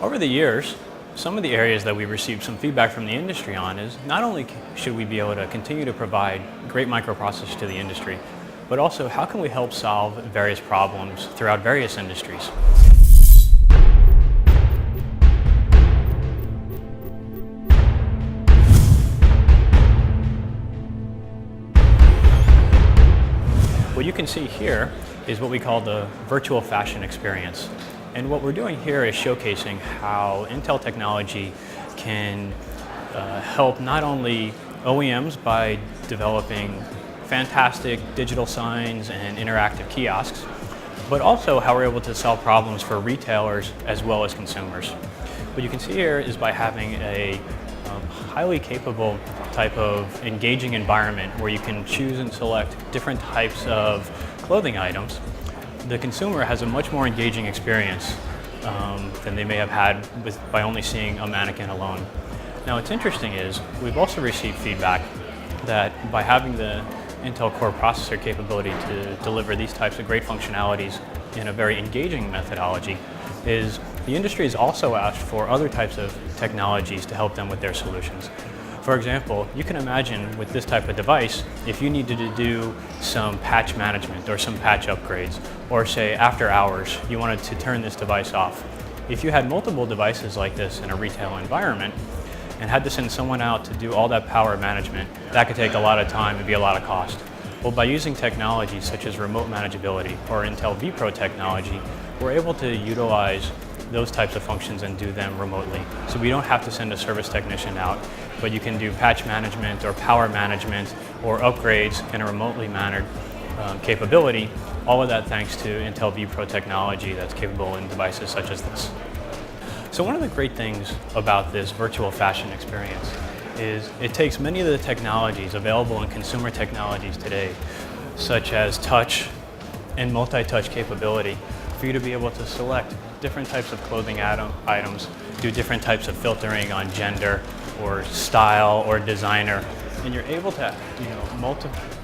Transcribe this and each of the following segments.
Over the years, some of the areas that we received some feedback from the industry on is not only should we be able to continue to provide great microprocessors to the industry, but also how can we help solve various problems throughout various industries. What you can see here is what we call the virtual fashion experience. And what we're doing here is showcasing how Intel technology can help not only OEMs by developing fantastic digital signs and interactive kiosks, but also how we're able to solve problems for retailers as well as consumers. What you can see here is by having a highly capable type of engaging environment where you can choose and select different types of clothing items, the consumer has a much more engaging experience than they may have had by only seeing a mannequin alone. Now what's interesting is we've also received feedback that by having the Intel Core processor capability to deliver these types of great functionalities in a very engaging methodology is the industry has also asked for other types of technologies to help them with their solutions. For example, you can imagine with this type of device, if you needed to do some patch management or some patch upgrades, or say after hours, you wanted to turn this device off. If you had multiple devices like this in a retail environment and had to send someone out to do all that power management, that could take a lot of time and be a lot of cost. Well, by using technologies such as remote manageability or Intel vPro technology, we're able to utilize those types of functions and do them remotely. So we don't have to send a service technician out, but you can do patch management or power management or upgrades in a remotely mannered capability, all of that thanks to Intel vPro technology that's capable in devices such as this. So one of the great things about this virtual fashion experience is it takes many of the technologies available in consumer technologies today, such as touch and multi-touch capability, for you to be able to select different types of clothing items, do different types of filtering on gender or style or designer, and you're able to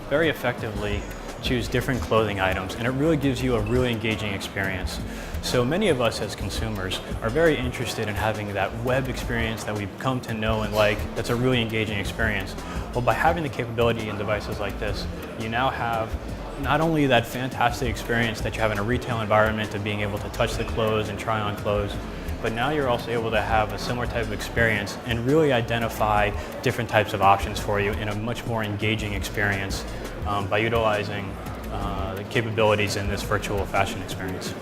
very effectively choose different clothing items, and it really gives you a really engaging experience. So many of us as consumers are very interested in having that web experience that we've come to know and like, that's a really engaging experience. Well, by having the capability in devices like this, you now have not only that fantastic experience that you have in a retail environment of being able to touch the clothes and try on clothes, but now you're also able to have a similar type of experience and really identify different types of options for you in a much more engaging experience by utilizing the capabilities in this virtual fashion experience.